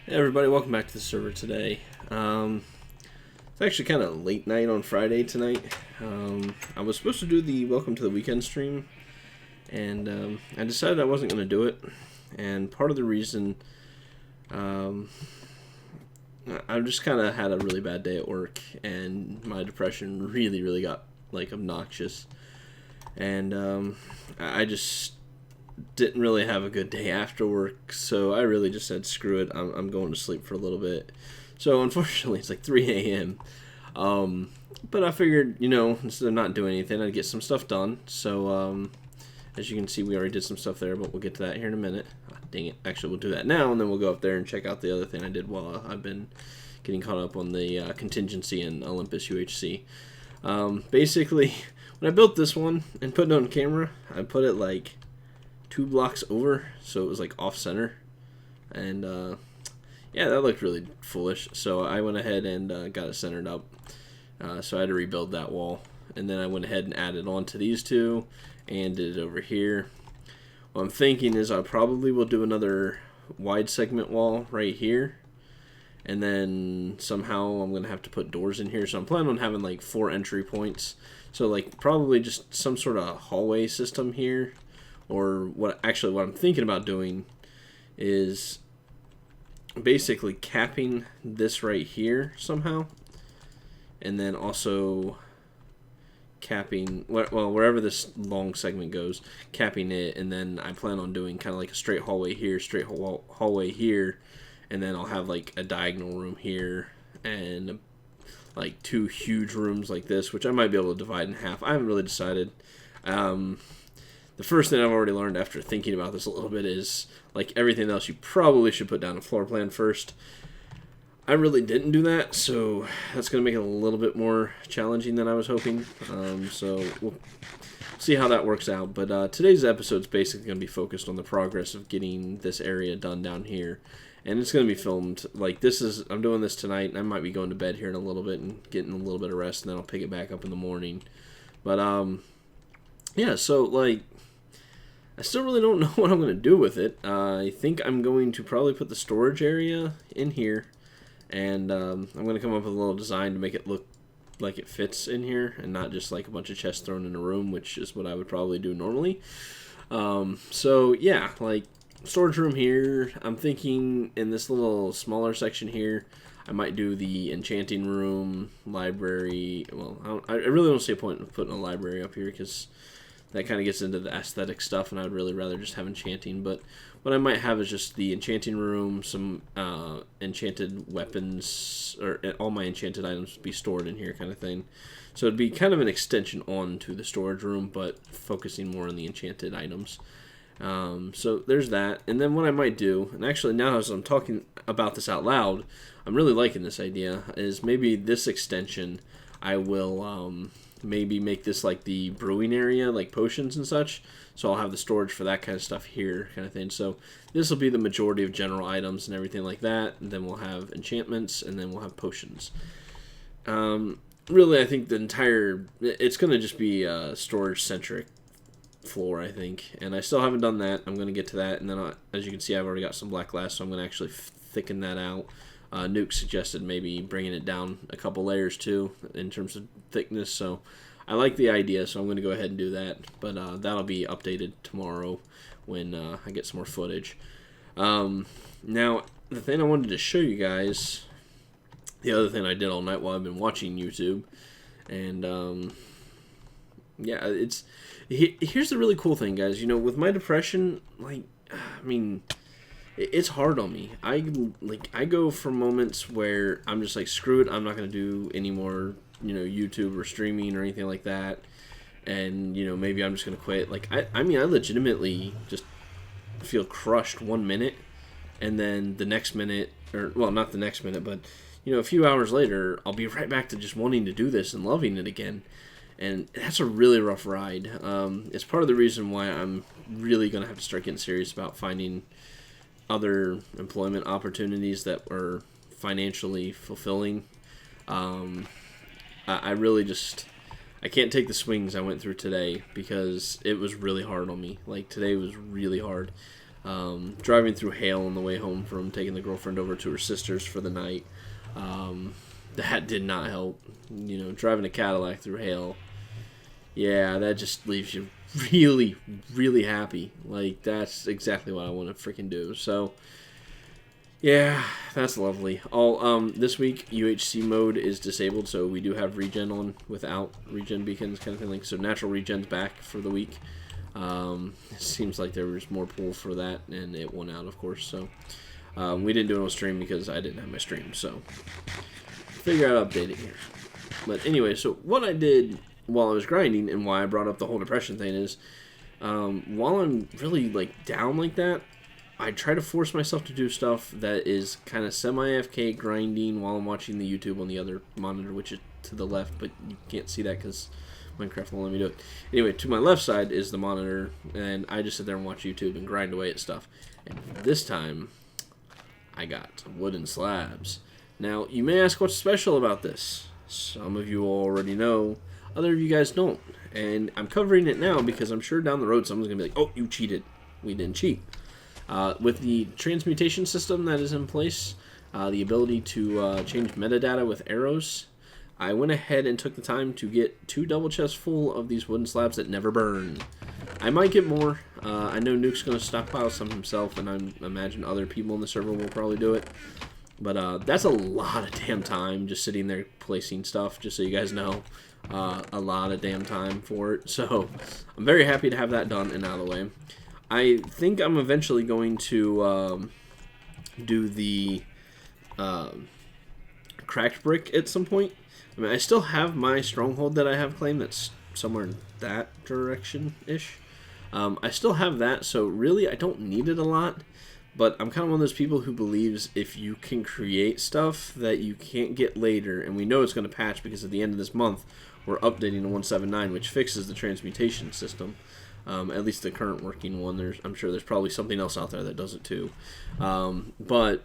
Hey everybody, welcome back to the server today. It's actually kind of late night on Friday tonight. I was supposed to do the Welcome to the Weekend stream, and I decided I wasn't going to do it. And part of the reason, I just kind of had a really bad day at work, and my depression really got like obnoxious. And I just didn't really have a good day after work, so I really just said, screw it, I'm going to sleep for a little bit. So unfortunately, it's like 3 a.m. But I figured, instead of not doing anything, I'd get some stuff done. So as you can see, we already did some stuff there, but we'll get to that here in a minute. Dang it. Actually, we'll do that now, and then we'll go up there and check out the other thing I did while I've been getting caught up on the Contingency and Olympus UHC. Basically, when I built this one and put it on camera, I put it like 2 blocks over, so it was like off center, and yeah, that looked really foolish. So I went ahead and got it centered up. So I had to rebuild that wall, and then I went ahead and added on to these two and did it over here. What I'm thinking is I probably will do another wide segment wall right here, and then somehow I'm gonna have to put doors in here. So I'm planning on having like 4 entry points, so like probably just some sort of hallway system here. Or what I'm thinking about doing is basically capping this right here somehow, and then also capping, well, wherever this long segment goes, capping it, and then I plan on doing kind of like a straight hallway here, straight hallway here, and then I'll have like a diagonal room here, and like 2 huge rooms like this, which I might be able to divide in half. I haven't really decided. The first thing I've already learned after thinking about this a little bit is, like everything else, you probably should put down a floor plan first. I really didn't do that, so that's going to make it a little bit more challenging than I was hoping. So we'll see how that works out. But today's episode is basically going to be focused on the progress of getting this area done down here. And it's going to be filmed, like I'm doing this tonight, and I might be going to bed here in a little bit and getting a little bit of rest, and then I'll pick it back up in the morning. But, yeah, so, like, I still really don't know what I'm going to do with it. I think I'm going to probably put the storage area in here, and I'm going to come up with a little design to make it look like it fits in here, and not just like a bunch of chests thrown in a room, which is what I would probably do normally. So yeah, like storage room here. I'm thinking in this little smaller section here, I might do the enchanting room, library. Well, I really don't see a point in putting a library up here because that kind of gets into the aesthetic stuff, and I'd really rather just have enchanting. But what I might have is just the enchanting room, some enchanted weapons, or all my enchanted items be stored in here kind of thing. So it'd be kind of an extension on to the storage room, but focusing more on the enchanted items. So there's that. And then what I might do, and actually now as I'm talking about this out loud, I'm really liking this idea, is maybe this extension I will maybe make this like the brewing area, like potions and such. So I'll have the storage for that kind of stuff here, kind of thing. So this will be the majority of general items and everything like that. And then we'll have enchantments, and then we'll have potions. Really, I think it's going to just be a storage-centric floor, I think. And I still haven't done that. I'm going to get to that. And then, as you can see, I've already got some black glass, so I'm going to actually thicken that out. Nuke suggested maybe bringing it down a couple layers too in terms of thickness, so I like the idea, so I'm going to go ahead and do that, but that'll be updated tomorrow when I get some more footage. Now, the thing I wanted to show you guys, the other thing I did all night while I've been watching YouTube, and yeah, here's the really cool thing, guys. With my depression, like, I mean, it's hard on me. I go for moments where I'm just like, screw it, I'm not going to do any more, YouTube or streaming or anything like that. And, maybe I'm just going to quit. Like, I mean, I legitimately just feel crushed 1 minute, and then the next minute, or, well, not the next minute, but, a few hours later, I'll be right back to just wanting to do this and loving it again. And that's a really rough ride. It's part of the reason why I'm really going to have to start getting serious about finding other employment opportunities that were financially fulfilling. I really just, I can't take the swings I went through today because it was really hard on me. Like, today was really hard. Driving through hail on the way home from taking the girlfriend over to her sister's for the night. That did not help. You know, driving a Cadillac through hail. Yeah, that just leaves you really, really happy. Like, that's exactly what I want to freaking do. So, yeah, that's lovely. This week, UHC mode is disabled, so we do have regen on without regen beacons kind of thing. Like, so natural regen's back for the week. It seems like there was more pull for that, and it won out, of course. So, we didn't do it on stream because I didn't have my stream. So, figure out update it here. But anyway, so what I did while I was grinding, and why I brought up the whole depression thing is, while I'm really like down like that, I try to force myself to do stuff that is kind of semi-AFK grinding while I'm watching the YouTube on the other monitor, which is to the left, but you can't see that because Minecraft won't let me do it. Anyway, to my left side is the monitor, and I just sit there and watch YouTube and grind away at stuff. And this time, I got wooden slabs. Now, you may ask what's special about this. Some of you already know. Other of you guys don't. And I'm covering it now because I'm sure down the road someone's going to be like, oh, you cheated. We didn't cheat. With the transmutation system that is in place, the ability to change metadata with arrows, I went ahead and took the time to get 2 double chests full of these wooden slabs that never burn. I might get more. I know Nuke's going to stockpile some himself, and I imagine other people in the server will probably do it. But that's a lot of damn time just sitting there placing stuff, just so you guys know. A lot of damn time for it. So I'm very happy to have that done and out of the way. I think I'm eventually going to do the cracked brick at some point. I mean, I still have my stronghold that I have claimed that's somewhere in that direction-ish. I still have that, so really I don't need it a lot. But I'm kind of one of those people who believes if you can create stuff that you can't get later, and we know it's going to patch because at the end of this month, we're updating to 1.7.9, which fixes the transmutation system. At least the current working one. I'm sure there's probably something else out there that does it too. But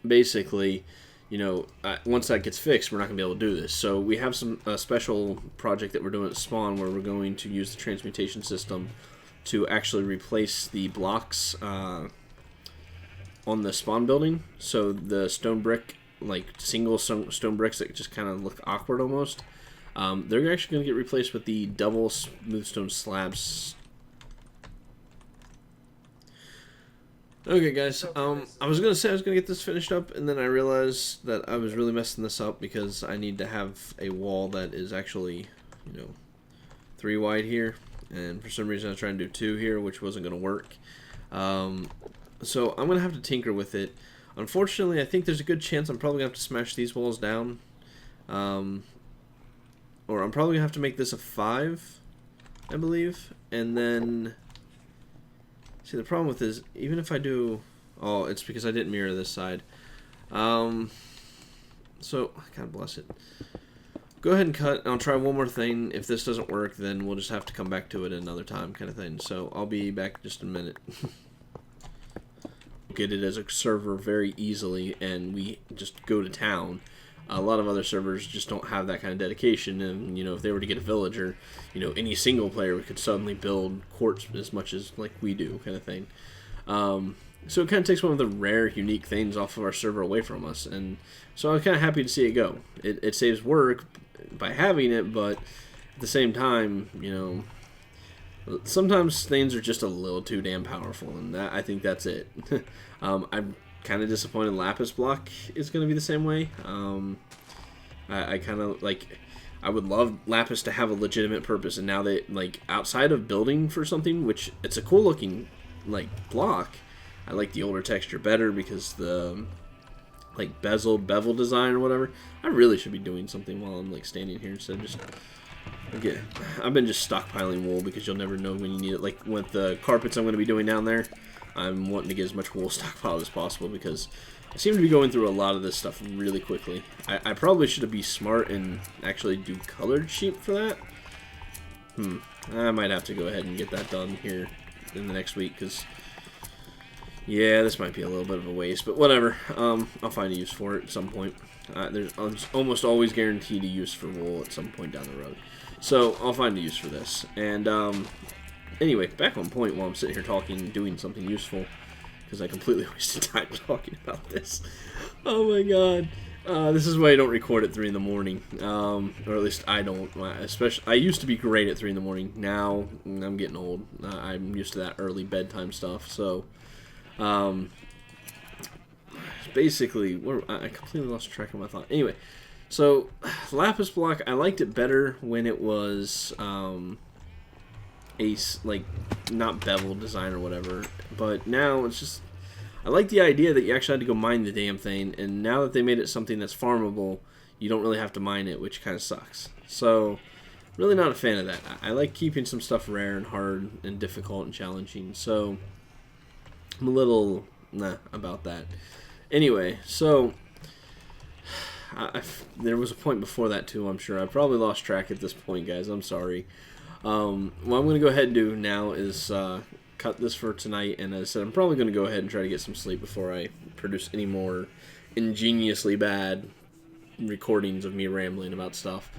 basically, you know, once that gets fixed, we're not going to be able to do this. So we have a special project that we're doing at Spawn where we're going to use the transmutation system to actually replace the blocks on the spawn building. So the stone brick, like single stone bricks that just kind of look awkward almost, they're actually going to get replaced with the double smooth stone slabs. Okay, guys, I was going to say I was going to get this finished up, and then I realized that I was really messing this up because I need to have a wall that is actually, you know, 3 wide here, and for some reason I was trying to do 2 here, which wasn't going to work. So I'm going to have to tinker with it. Unfortunately, I think there's a good chance I'm probably going to have to smash these walls down. Or I'm probably going to have to make this a 5, I believe. And then, see, the problem with this is, even if I do, oh, it's because I didn't mirror this side. So, God bless it. Go ahead and cut, and I'll try one more thing. If this doesn't work, then we'll just have to come back to it another time kind of thing. So I'll be back just in a minute. Get it as a server very easily, and we just go to town. A lot of other servers just don't have that kind of dedication, and you know, if they were to get a villager, you know, any single player could suddenly build quartz as much as like we do, kind of thing. So it kind of takes one of the rare, unique things off of our server away from us, and so I'm kind of happy to see it go. It saves work by having it, but at the same time, you know, sometimes things are just a little too damn powerful, and I think that's it. I'm kind of disappointed Lapis block is going to be the same way. I kind of like, I would love Lapis to have a legitimate purpose, and now they, like, outside of building for something, which it's a cool looking like block. I like the older texture better because the like bevel design or whatever. I really should be doing something while I'm like standing here instead of just. Okay, I've been just stockpiling wool because you'll never know when you need it. Like with the carpets I'm going to be doing down there, I'm wanting to get as much wool stockpiled as possible because I seem to be going through a lot of this stuff really quickly. I probably should be smart and actually do colored sheep for that. I might have to go ahead and get that done here in the next week because, yeah, this might be a little bit of a waste, but whatever. I'll find a use for it at some point. There's almost always guaranteed a use for wool at some point down the road. So I'll find a use for this. And Anyway, back on point while I'm sitting here talking, doing something useful, because I completely wasted time talking about this. Oh my god. This is why I don't record at 3 in the morning, or at least I don't. Especially, I used to be great at 3 in the morning. Now I'm getting old. I'm used to that early bedtime stuff. So, basically, I completely lost track of my thought. Anyway, so lapis block, I liked it better when it was like not bevel design or whatever. But now it's just, I like the idea that you actually had to go mine the damn thing, and now that they made it something that's farmable, you don't really have to mine it, which kind of sucks. So, really not a fan of that. I like keeping some stuff rare and hard and difficult and challenging, so I'm a little about that. Anyway, so there was a point before that too, I'm sure. I probably lost track at this point, guys. I'm sorry. What I'm going to go ahead and do now is cut this for tonight, and as I said, I'm probably going to go ahead and try to get some sleep before I produce any more ingeniously bad recordings of me rambling about stuff.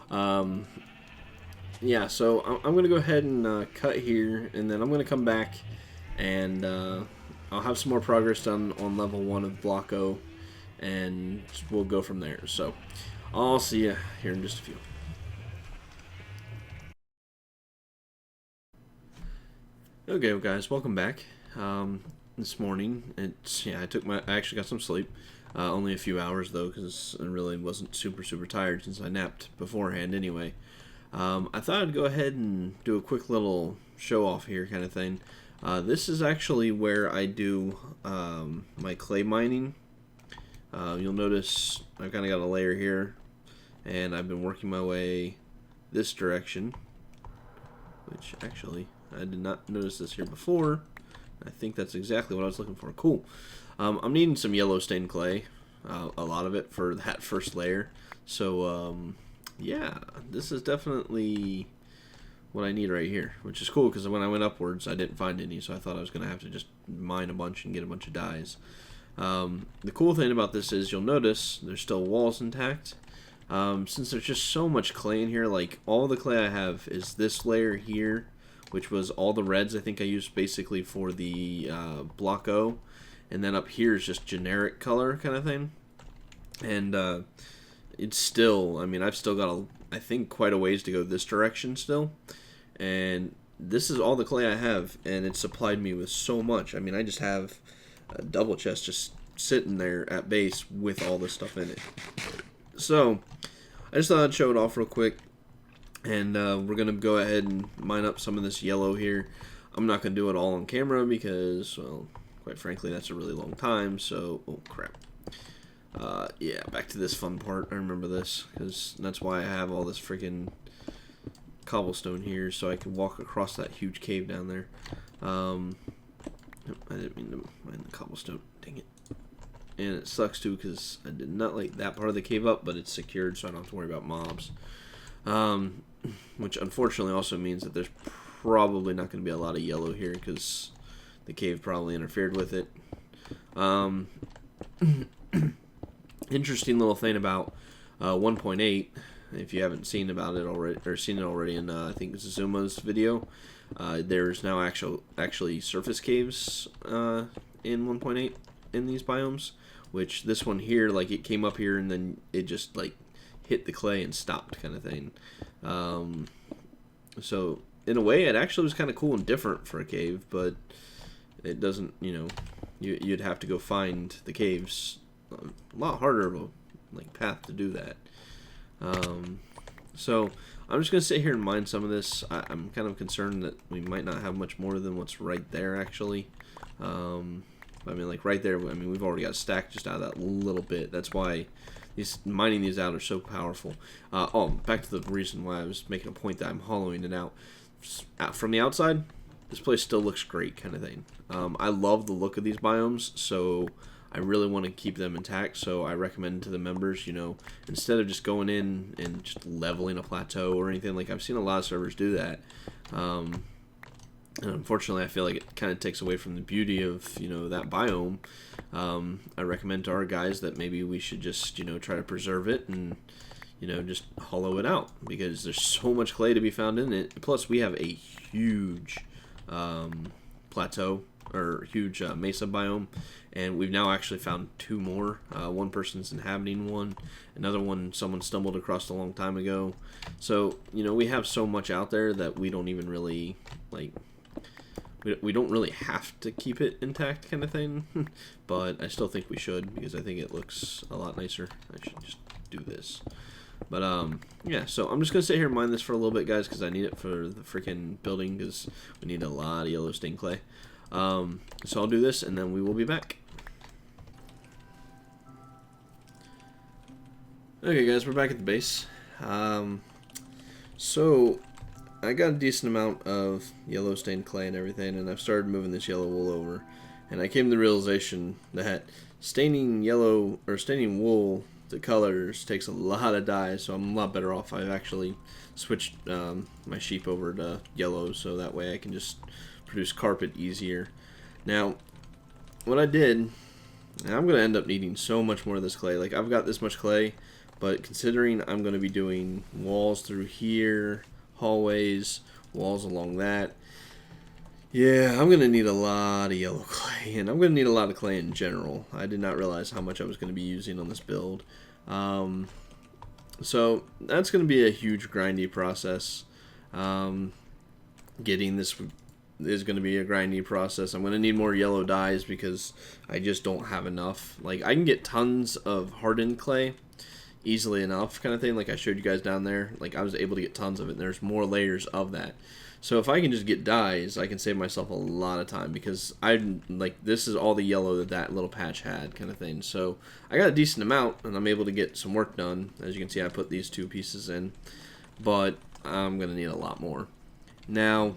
Yeah, so I'm going to go ahead and cut here, and then I'm going to come back, and I'll have some more progress done on level 1 of Block O, and we'll go from there. So I'll see you here in just a few. Okay, well guys, welcome back. This morning, I actually got some sleep. Only a few hours though, because I really wasn't super tired since I napped beforehand anyway. I thought I'd go ahead and do a quick little show off here kind of thing. This is actually where I do my clay mining. You'll notice I've kind of got a layer here, and I've been working my way this direction, which actually I did not notice this here before. I think that's exactly what I was looking for. Cool. I'm needing some yellow stained clay, a lot of it for that first layer. So yeah, this is definitely what I need right here, which is cool because when I went upwards I didn't find any, so I thought I was going to have to just mine a bunch and get a bunch of dyes. The cool thing about this is you'll notice there's still walls intact. Since there's just so much clay in here, like all the clay I have is this layer here, which was all the reds I think I used basically for the Block O, and then up here is just generic color kind of thing. And it's still, I mean, I've still got I think quite a ways to go this direction still, and this is all the clay I have, and it supplied me with so much. I mean, I just have a double chest just sitting there at base with all this stuff in it. So I just thought I'd show it off real quick, and we're gonna go ahead and mine up some of this yellow here. I'm not gonna do it all on camera because, well, quite frankly, that's a really long time. So, oh crap. Yeah, back to this fun part. I remember this because that's why I have all this freaking cobblestone here, so I can walk across that huge cave down there. I didn't mean to mine the cobblestone. Dang it. And it sucks too because I did not like that part of the cave up, but it's secured, so I don't have to worry about mobs. Which unfortunately also means that there's probably not going to be a lot of yellow here because the cave probably interfered with it. Interesting little thing about 1.8, if you haven't seen about it already, or seen it already in I think Zuma's video, there's now actually surface caves in 1.8 in these biomes, which this one here, like, it came up here and then it just like hit the clay and stopped kind of thing. So in a way it actually was kind of cool and different for a cave, but it doesn't, you know, you'd have to go find the caves, a lot harder of a path to do that. So I'm just gonna sit here and mine some of this. I'm kind of concerned that we might not have much more than what's right there actually. I mean, like right there, I mean, we've already got a stack just out of that little bit. That's why mining these out are so powerful. Oh, back to the reason why I was making a point that I'm hollowing it out. From the outside, this place still looks great kind of thing. I love the look of these biomes, so I really want to keep them intact. So I recommend to the members, you know, instead of just going in and just leveling a plateau or anything, like I've seen a lot of servers do that. And unfortunately, I feel like it kind of takes away from the beauty of, you know, that biome. I recommend to our guys that maybe we should just, you know, try to preserve it and, you know, just hollow it out because there's so much clay to be found in it. Plus, we have a huge plateau or huge mesa biome, and we've now actually found 2 more. One person's inhabiting one, another one someone stumbled across a long time ago. So we have so much out there that we don't even really like. We don't really have to keep it intact, kind of thing, but I still think we should because I think it looks a lot nicer. I should just do this. But yeah, so I'm just gonna sit here and mine this for a little bit, guys, because I need it for the freaking building, because we need a lot of yellow stained clay. So I'll do this and then we will be back. Okay, guys, we're back at the base. So I got a decent amount of yellow stained clay and everything, and I've started moving this yellow wool over, and I came to the realization that staining yellow or staining wool to colors takes a lot of dyes, so I'm a lot better off. I've actually switched my sheep over to yellow, so that way I can just produce carpet easier. Now, what I did, and I'm going to end up needing so much more of this clay. Like, I've got this much clay, but considering I'm going to be doing walls through here, hallways, walls along that, yeah, I'm going to need a lot of yellow clay, and I'm going to need a lot of clay in general. I did not realize how much I was going to be using on this build. So that's going to be a huge grindy process. Getting this is going to be a grindy process. I'm going to need more yellow dyes because I just don't have enough. Like, I can get tons of hardened clay easily enough, kind of thing, like I showed you guys down there. Like, I was able to get tons of it, and there's more layers of that. So if I can just get dyes, I can save myself a lot of time, because this is all the yellow that that little patch had, kind of thing. So I got a decent amount, and I'm able to get some work done. As you can see, I put these 2 pieces in, but I'm gonna need a lot more. Now,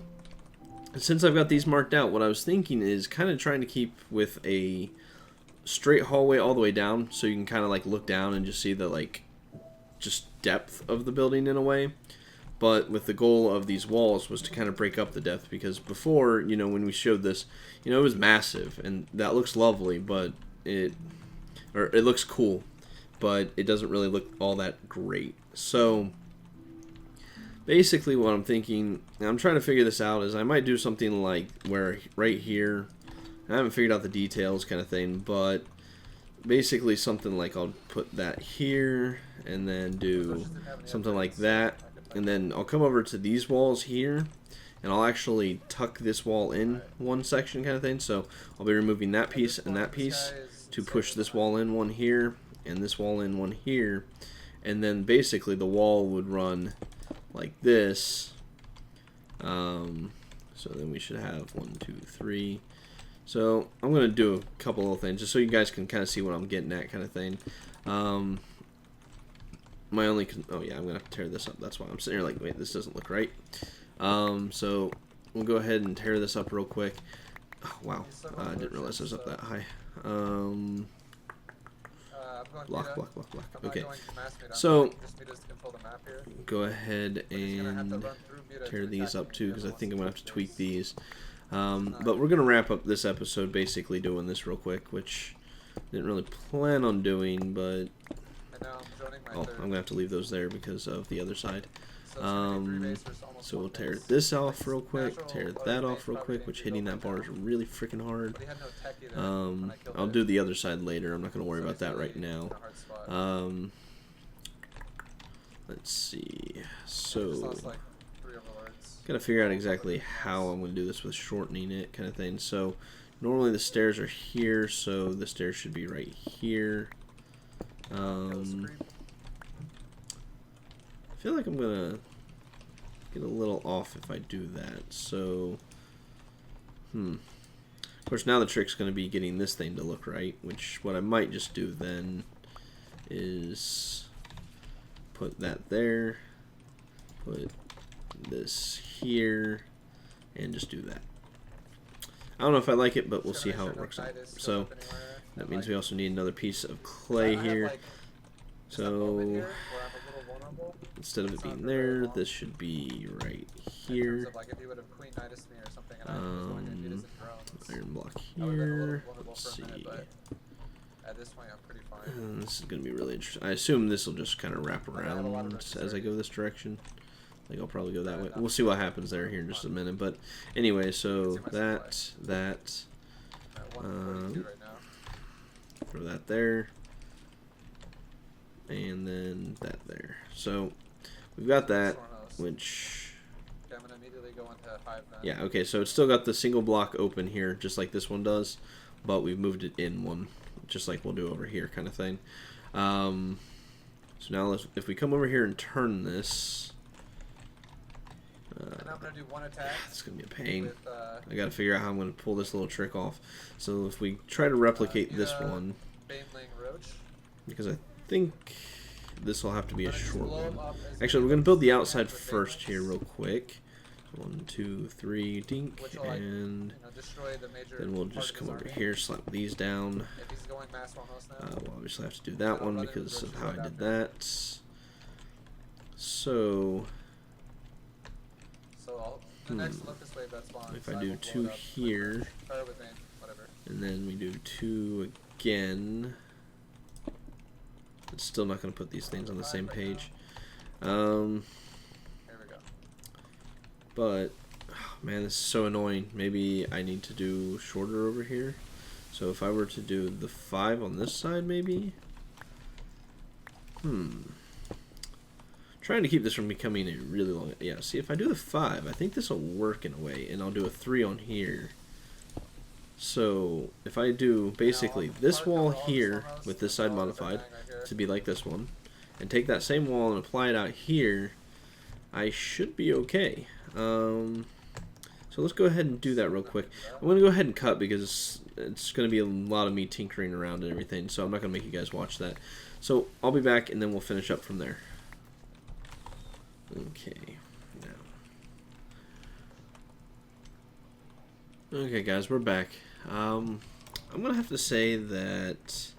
since I've got these marked out, what I was thinking is kind of trying to keep with a straight hallway all the way down, so you can kind of like look down and just see the just depth of the building in a way. But with the goal of these walls was to kind of break up the depth, because before, when we showed this, it was massive, and that looks lovely, but it looks cool, but it doesn't really look all that great. So basically what I'm thinking, and I'm trying to figure this out, is I might do something like where right here, I haven't figured out the details, kind of thing, but basically something like I'll put that here and then do something like that, and then I'll come over to these walls here and I'll actually tuck this wall in one section, kind of thing. So I'll be removing that piece and that piece to push this wall in one here and this wall in one here, and then basically the wall would run like this. So then we should have 1, 2, 3. So I'm going to do a couple little things just so you guys can kind of see what I'm getting at, kind of thing. Oh yeah, I'm going to have to tear this up. That's why I'm sitting here like, wait, this doesn't look right. So we'll go ahead and tear this up real quick. Oh, wow, I didn't realize it was up that high. Block. Okay, so go ahead and tear these up too, because I think I'm going to have to tweak these. But we're going to wrap up this episode basically doing this real quick, which I didn't really plan on doing, but I'm going to have to leave those there because of the other side. So we'll tear this off real quick, tear that off real quick, which hitting that bar is really freaking hard. I'll do the other side later. I'm not going to worry about that right now. Let's see. So gotta figure out exactly how I'm going to do this with shortening it, kind of thing. So normally the stairs are here, so the stairs should be right here. I feel like I'm gonna get a little off if I do that. So of course now the trick's gonna be getting this thing to look right, which what I might just do then is put that there, put this here, and just do that. I don't know if I like it, but we'll see how it works out. So that means we also need another piece of clay here. So instead of it being there, this should be right here. Iron block here. Let's see. This is going to be really interesting. I assume this will just kind of wrap around as I go this direction. Like I'll probably go that way. We'll see what happens there here in just a minute. But anyway, so that throw that there, and then that there. So we've got that, which I'm gonna immediately go into hive then. yeah, okay. So it's still got the single block open here, just like this one does, but we've moved it in one, just like we'll do over here, kind of thing. So now if we come over here and turn this. And I'm gonna do one attack. It's gonna be a pain. With, I gotta figure out how I'm gonna pull this little trick off. So if we try to replicate this one, Baneling Roach. because I think this will have to be a short one. Actually, we're gonna build the outside first here, real quick. 1, 2, 3, dink, and then we'll just come over here, slap these down. We'll obviously have to do that one because of how I did that. So. If I do 2 here, and then we do 2 again, it's still not going to put these things on the same page. But, oh, man, this is so annoying. Maybe I need to do shorter over here. So if I were to do the 5 on this side, maybe? Trying to keep this from becoming a really long. Yeah, see, if I do the 5, I think this will work in a way, and I'll do a 3 on here. So if I do basically this wall here with this side modified to be like this one, and take that same wall and apply it out here, I should be okay. So let's go ahead and do that real quick. I'm going to go ahead and cut because it's going to be a lot of me tinkering around and everything, so I'm not going to make you guys watch that. So I'll be back, and then we'll finish up from there. Okay, now. Okay, guys, we're back. I'm gonna have to say that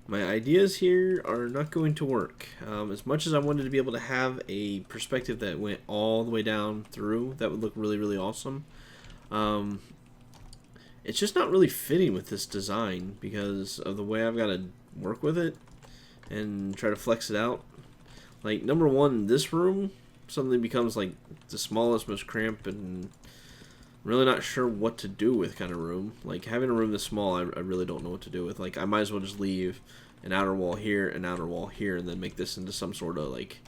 my ideas here are not going to work. As much as I wanted to be able to have a perspective that went all the way down through, that would look really, really awesome. It's just not really fitting with this design because of the way I've got to work with it and try to flex it out. Like, number one, this room suddenly becomes like the smallest, most cramped, and I'm really not sure what to do with kind of room. Like, having a room this small, I really don't know what to do with. Like, I might as well just leave an outer wall here, an outer wall here, and then make this into some sort of like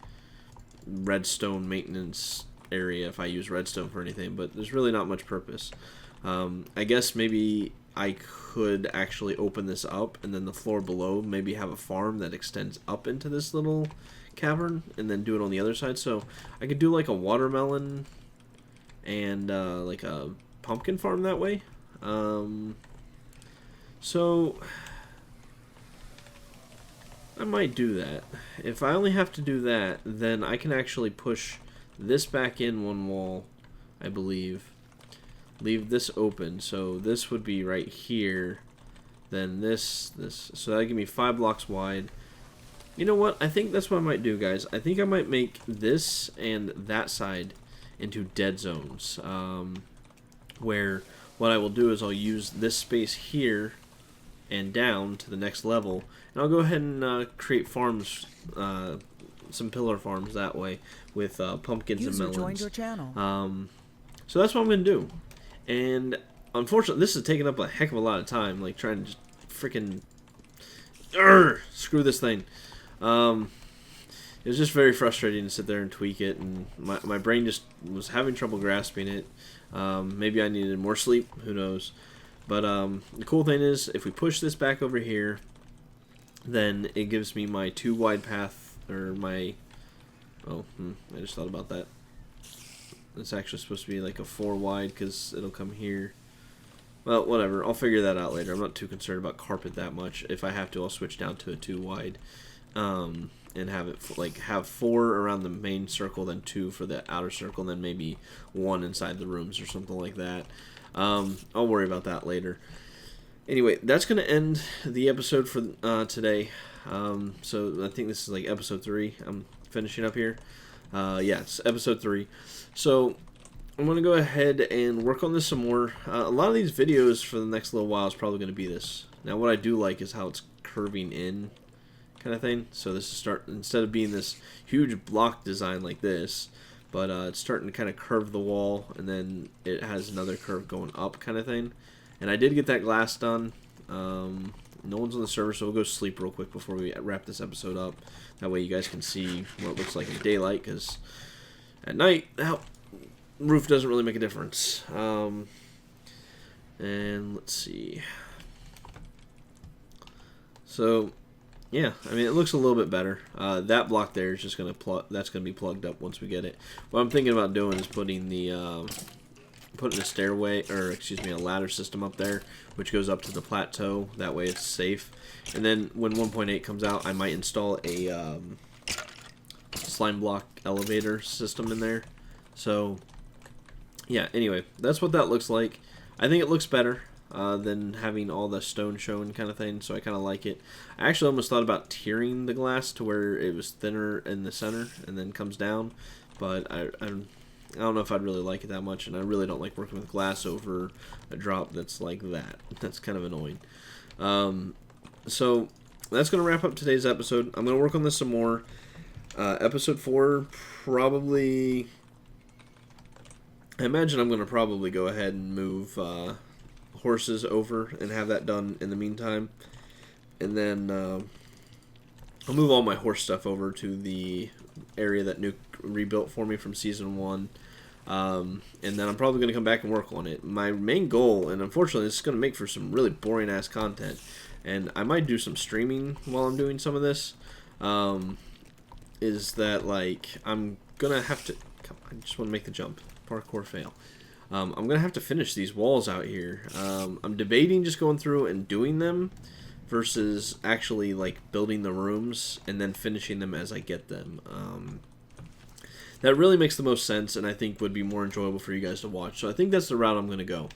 redstone maintenance area if I use redstone for anything, but there's really not much purpose. I guess maybe I could actually open this up and then the floor below maybe have a farm that extends up into this little cavern and then do it on the other side. So I could do like a watermelon and like a pumpkin farm that way. So I might do that. If I only have to do that, then I can actually push this back in one wall, I believe. Leave this open, so this would be right here. Then this, so that'd give me 5 blocks wide. You know what? I think that's what I might do, guys. I think I might make this and that side into dead zones. Where what I will do is I'll use this space here and down to the next level, and I'll go ahead and create farms, some pillar farms that way with pumpkins and melons. Joined your channel. So that's what I'm gonna do. And unfortunately, this is taking up a heck of a lot of time, like trying to just freaking screw this thing. It was just very frustrating to sit there and tweak it, and my brain just was having trouble grasping it. Maybe I needed more sleep, who knows. But the cool thing is, if we push this back over here, then it gives me my 2 wide path, or my... Oh, I just thought about that. It's actually supposed to be like a 4 wide because it'll come here. Well, whatever. I'll figure that out later. I'm not too concerned about carpet that much. If I have to, I'll switch down to a 2 wide. And have it like have 4 around the main circle, then 2 for the outer circle, and then maybe 1 inside the rooms or something like that. I'll worry about that later. Anyway, that's going to end the episode for today. So I think this is like episode 3. I'm finishing up here. Yeah, it's episode 3. So I'm going to go ahead and work on this some more. A lot of these videos for the next little while is probably going to be this. Now, what I do like is how it's curving in kind of thing. So this is instead of being this huge block design like this, but it's starting to kind of curve the wall, and then it has another curve going up kind of thing. And I did get that glass done. No one's on the server, so we'll go sleep real quick before we wrap this episode up. That way you guys can see what it looks like in daylight, because at night, the roof doesn't really make a difference. And let's see. So, yeah, I mean, it looks a little bit better. That block there is just going to that's going to be plugged up once we get it. What I'm thinking about doing is putting a stairway, or excuse me, a ladder system up there, which goes up to the plateau. That way it's safe. And then when 1.8 comes out, I might install a slime block elevator system in there. So, yeah, anyway, that's what that looks like. I think it looks better than having all the stone showing kind of thing, so I kind of like it. I actually almost thought about tiering the glass to where it was thinner in the center and then comes down, but I don't know if I'd really like it that much, and I really don't like working with glass over a drop that's like that. That's kind of annoying. So that's going to wrap up today's episode. I'm going to work on this some more. Episode 4, probably... I imagine I'm going to probably go ahead and move horses over and have that done in the meantime. And then I'll move all my horse stuff over to the area that Nuke rebuilt for me from Season 1. And then I'm probably going to come back and work on it. My main goal, and unfortunately this is going to make for some really boring-ass content, and I might do some streaming while I'm doing some of this, is that, like, I'm going to have to... I just want to make the jump. Parkour fail. I'm going to have to finish these walls out here. I'm debating just going through and doing them versus actually like building the rooms and then finishing them as I get them. That really makes the most sense, and I think would be more enjoyable for you guys to watch. So I think that's the route I'm going to go.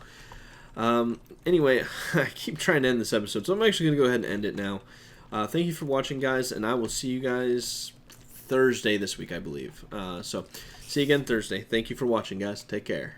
Anyway, I keep trying to end this episode, so I'm actually going to go ahead and end it now. Thank you for watching, guys, and I will see you guys Thursday this week, I believe. So see you again Thursday. Thank you for watching, guys. Take care.